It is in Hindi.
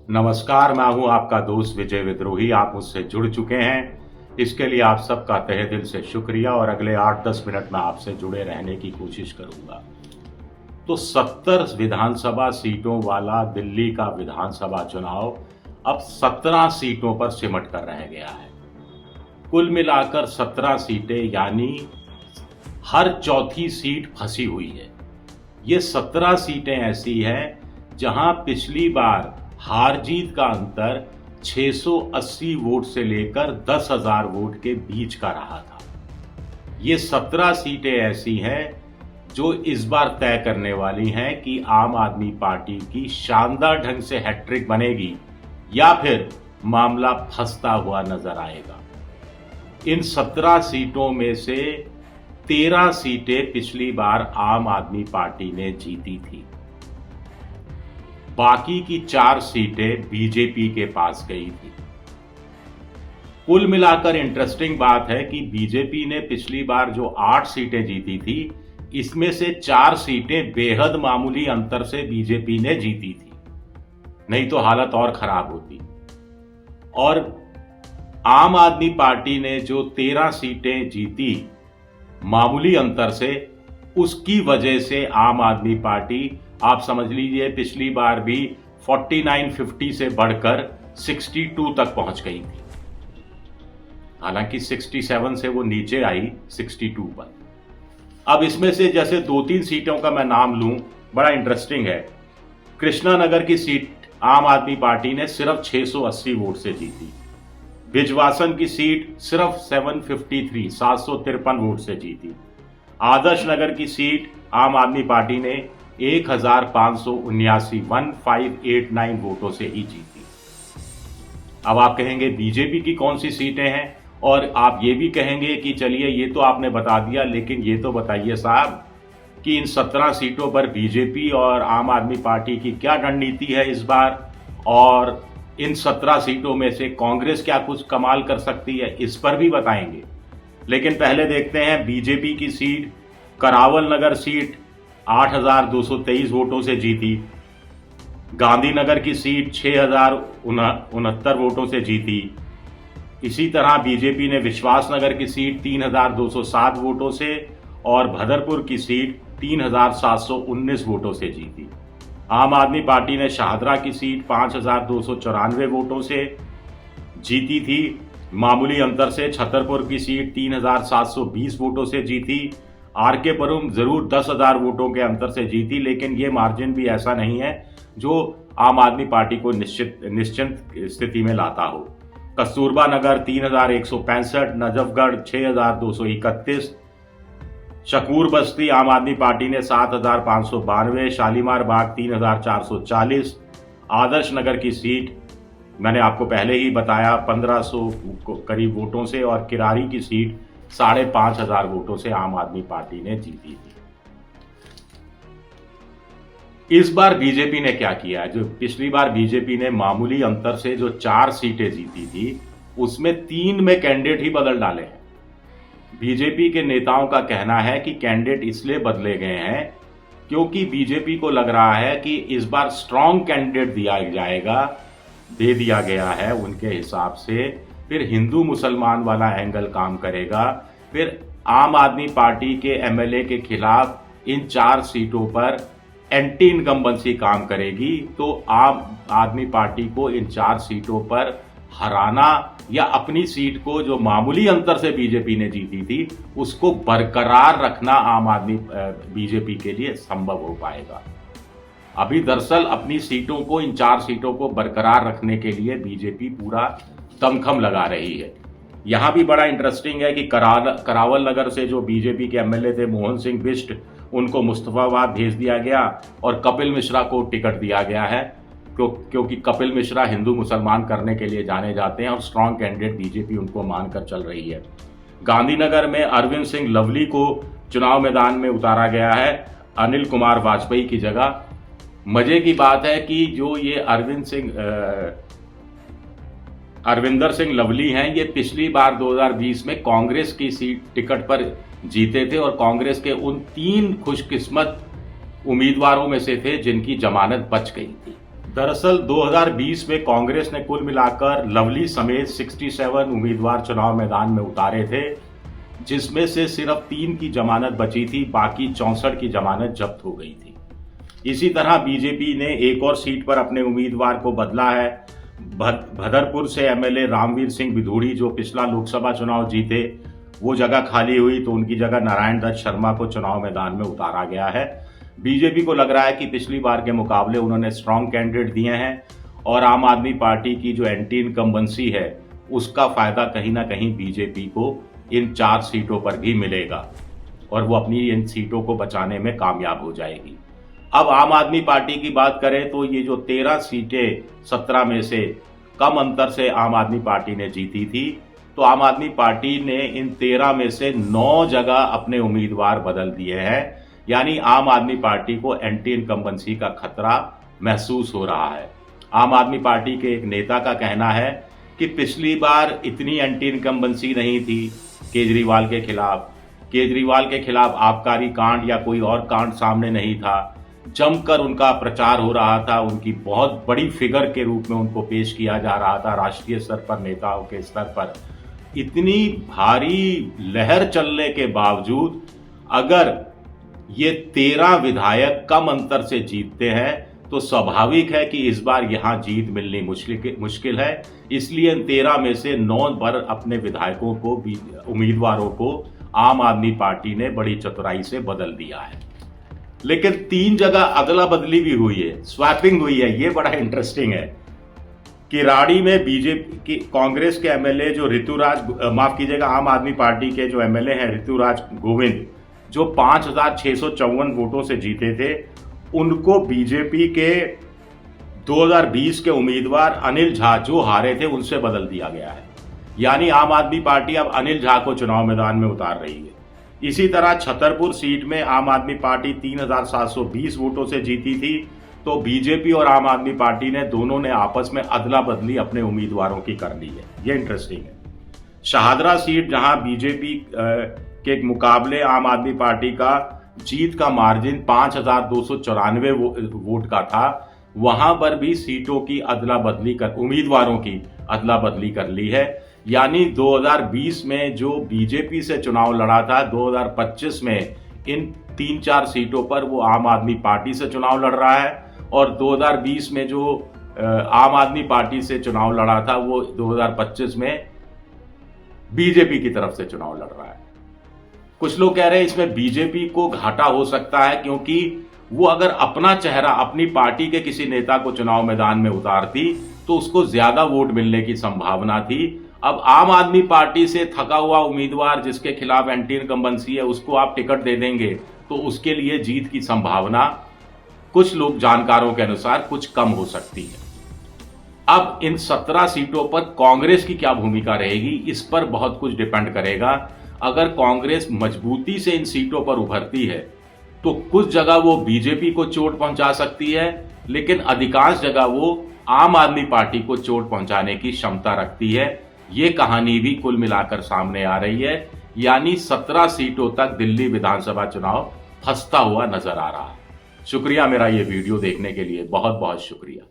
नमस्कार, मैं हूं आपका दोस्त विजय विद्रोही। आप मुझसे जुड़ चुके हैं, इसके लिए आप सबका तहे दिल से शुक्रिया और अगले 8-10 मिनट में आपसे जुड़े रहने की कोशिश करूंगा। तो 70 विधानसभा सीटों वाला दिल्ली का विधानसभा चुनाव अब 17 सीटों पर सिमट कर रह गया है। कुल मिलाकर 17 सीटें, यानी हर चौथी सीट फंसी हुई है। ये 17 सीटें ऐसी हैं जहां पिछली बार हार जीत का अंतर 680 वोट से लेकर 10,000 वोट के बीच का रहा था। ये 17 सीटें ऐसी हैं जो इस बार तय करने वाली हैं कि आम आदमी पार्टी की शानदार ढंग से हैट्रिक बनेगी या फिर मामला फंसता हुआ नजर आएगा। इन 17 सीटों में से 13 सीटें पिछली बार आम आदमी पार्टी ने जीती थी। बाकी की 4 सीटें बीजेपी के पास गई थी। कुल मिलाकर इंटरेस्टिंग बात है कि बीजेपी ने पिछली बार जो 8 सीटें जीती थी, इसमें से 4 सीटें बेहद मामूली अंतर से बीजेपी ने जीती थी, नहीं तो हालत और खराब होती। और आम आदमी पार्टी ने जो 13 सीटें जीती मामूली अंतर से, उसकी वजह से आम आदमी पार्टी, आप समझ लीजिए, पिछली बार भी 49-50 से बढ़कर 62 तक पहुंच गई थी। हालांकि 67 से वो नीचे आई 62 पर। अब इसमें से जैसे 2-3 सीटों का मैं नाम लूं, बड़ा इंटरेस्टिंग है। कृष्णानगर की सीट आम आदमी पार्टी ने सिर्फ 680 वोट से जीती। बिजवासन की सीट सिर्फ 753 वोट से जीती। आदर्श नगर की सीट आम आदमी पार्टी ने 1589 वोटों से ही जीती। अब आप कहेंगे बीजेपी की कौन सी सीटें हैं, और आप ये भी कहेंगे कि चलिए ये तो आपने बता दिया, लेकिन ये तो बताइए साहब कि इन 17 सीटों पर बीजेपी और आम आदमी पार्टी की क्या रणनीति है इस बार, और इन 17 सीटों में से कांग्रेस क्या कुछ कमाल कर सकती है, इस पर भी बताएंगे। लेकिन पहले देखते हैं बीजेपी की सीट। करावल नगर सीट 8,223 वोटों से जीती। गांधीनगर की सीट 6,069 वोटों से जीती। इसी तरह बीजेपी ने विश्वासनगर की सीट 3,207 वोटों से और भदरपुर की सीट 3,719 वोटों से जीती। आम आदमी पार्टी ने शाहदरा की सीट 5,294 वोटों से जीती थी, मामूली अंतर से। छतरपुर की सीट 3,720 वोटों से जीती। आरके पुरम जरूर 10,000 वोटों के अंतर से जीती, लेकिन ये मार्जिन भी ऐसा नहीं है जो आम आदमी पार्टी को निश्चित स्थिति में लाता हो। कस्तूरबा नगर 3,165, नजफगढ़ 6,231, शकूर बस्ती आम आदमी पार्टी ने 7,592, शालीमार बाग 3,440, आदर्श नगर की सीट मैंने आपको पहले ही बताया 1,500 करीब वोटों से, और किरारी की सीट 5,500 वोटों से आम आदमी पार्टी ने जीती थी। इस बार बीजेपी ने क्या किया? जो पिछली बार बीजेपी ने मामूली अंतर से जो 4 सीटें जीती थी, उसमें 3 में कैंडिडेट ही बदल डाले हैं। बीजेपी के नेताओं का कहना है कि कैंडिडेट इसलिए बदले गए हैं क्योंकि बीजेपी को लग रहा है कि इस बार स्ट्रॉन्ग कैंडिडेट दे दिया गया है उनके हिसाब से, फिर हिंदू मुसलमान वाला एंगल काम करेगा, फिर आम आदमी पार्टी के एमएलए के खिलाफ इन 4 सीटों पर एंटी इनकम्बेंसी काम करेगी, तो आम आदमी पार्टी को इन 4 सीटों पर हराना या अपनी सीट को जो मामूली अंतर से बीजेपी ने जीती थी उसको बरकरार रखना आम आदमी बीजेपी के लिए संभव हो पाएगा। अभी दरअसल अपनी सीटों को, इन 4 सीटों को बरकरार रखने के लिए बीजेपी पूरा दमखम लगा रही है। यहां भी बड़ा इंटरेस्टिंग है कि करावल नगर से जो बीजेपी के एमएलए थे मोहन सिंह बिष्ट, उनको मुस्तफाबाद भेज दिया गया और कपिल मिश्रा को टिकट दिया गया है, क्योंकि कपिल मिश्रा हिंदू मुसलमान करने के लिए जाने जाते हैं और स्ट्रॉन्ग कैंडिडेट बीजेपी उनको मानकर चल रही है। गांधीनगर में अरविंद सिंह लवली को चुनाव मैदान में उतारा गया है अनिल कुमार वाजपेयी की जगह। मजे की बात है कि जो ये अरविंदर सिंह लवली हैं, ये पिछली बार 2020 में कांग्रेस की सीट टिकट पर जीते थे और कांग्रेस के उन 3 खुशकिस्मत उम्मीदवारों में से थे जिनकी जमानत बच गई थी। दरअसल 2020 में कांग्रेस ने कुल मिलाकर लवली समेत 67 उम्मीदवार चुनाव मैदान में उतारे थे, जिसमें से सिर्फ 3 की जमानत बची थी, बाकी 64 की जमानत जब्त हो गई थी। इसी तरह बीजेपी ने एक और सीट पर अपने उम्मीदवार को बदला है। भदरपुर से एमएलए रामवीर सिंह बिधूड़ी जो पिछला लोकसभा चुनाव जीते, वो जगह खाली हुई तो उनकी जगह नारायण दत्त शर्मा को चुनाव मैदान में उतारा गया है। बीजेपी को लग रहा है कि पिछली बार के मुकाबले उन्होंने स्ट्रांग कैंडिडेट दिए हैं और आम आदमी पार्टी की जो एंटी इनकम्बेंसी है उसका फायदा कहीं ना कहीं बीजेपी को इन 4 सीटों पर भी मिलेगा और वो अपनी इन सीटों को बचाने में कामयाब हो जाएगी। अब आम आदमी पार्टी की बात करें तो ये जो 13 सीटें 17 में से कम अंतर से आम आदमी पार्टी ने जीती थी, तो आम आदमी पार्टी ने इन 13 में से 9 जगह अपने उम्मीदवार बदल दिए हैं। यानी आम आदमी पार्टी को एंटी इनकम्बेंसी का खतरा महसूस हो रहा है। आम आदमी पार्टी के एक नेता का कहना है कि पिछली बार इतनी एंटी इनकम्बेंसी नहीं थी केजरीवाल के खिलाफ। केजरीवाल के खिलाफ आबकारी कांड या कोई और कांड सामने नहीं था, जमकर उनका प्रचार हो रहा था, उनकी बहुत बड़ी फिगर के रूप में उनको पेश किया जा रहा था राष्ट्रीय स्तर पर, नेताओं के स्तर पर। इतनी भारी लहर चलने के बावजूद अगर ये 13 विधायक कम अंतर से जीतते हैं तो स्वाभाविक है कि इस बार यहां जीत मिलनी मुश्किल है। इसलिए इन 13 में से 9 पर अपने विधायकों को, उम्मीदवारों को आम आदमी पार्टी ने बड़ी चतुराई से बदल दिया है। लेकिन 3 जगह अदला बदली भी हुई है, स्वैपिंग हुई है। ये बड़ा इंटरेस्टिंग है कि राड़ी में बीजेपी की कांग्रेस के एमएलए जो आम आदमी पार्टी के जो एमएलए हैं ऋतुराज गोविंद, जो 5,654 वोटों से जीते थे, उनको बीजेपी के 2020 के उम्मीदवार अनिल झा जो हारे थे उनसे बदल दिया गया है। यानी आम आदमी पार्टी अब अनिल झा को चुनाव मैदान में उतार रही है। इसी तरह छतरपुर सीट में आम आदमी पार्टी 3,720 वोटों से जीती थी, तो बीजेपी और आम आदमी पार्टी ने दोनों ने आपस में अदला बदली अपने उम्मीदवारों की कर ली है। ये इंटरेस्टिंग है। शाहदरा सीट जहां बीजेपी के मुकाबले आम आदमी पार्टी का जीत का मार्जिन 5,294 वोट का था, वहां पर भी सीटों की अदला बदली कर, उम्मीदवारों की अदला बदली कर ली है। यानी 2020 में जो बीजेपी से चुनाव लड़ा था, 2025 में इन 3-4 सीटों पर वो आम आदमी पार्टी से चुनाव लड़ रहा है और 2020 में जो आम आदमी पार्टी से चुनाव लड़ा था वो 2025 में बीजेपी की तरफ से चुनाव लड़ रहा है। कुछ लोग कह रहे हैं इसमें बीजेपी को घाटा हो सकता है, क्योंकि वो अगर अपना चेहरा अपनी पार्टी के किसी नेता को चुनाव मैदान में उतारती तो उसको ज्यादा वोट मिलने की संभावना थी। अब आम आदमी पार्टी से थका हुआ उम्मीदवार जिसके खिलाफ एंटी इनकम्बेंसी है उसको आप टिकट दे देंगे तो उसके लिए जीत की संभावना कुछ लोग जानकारों के अनुसार कुछ कम हो सकती है। अब इन 17 सीटों पर कांग्रेस की क्या भूमिका रहेगी, इस पर बहुत कुछ डिपेंड करेगा। अगर कांग्रेस मजबूती से इन सीटों पर उभरती है तो कुछ जगह वो बीजेपी को चोट पहुंचा सकती है, लेकिन अधिकांश जगह वो आम आदमी पार्टी को चोट पहुंचाने की क्षमता रखती है। ये कहानी भी कुल मिलाकर सामने आ रही है। यानी 17 सीटों तक दिल्ली विधानसभा चुनाव फंसता हुआ नजर आ रहा है। शुक्रिया मेरा ये वीडियो देखने के लिए, बहुत बहुत शुक्रिया।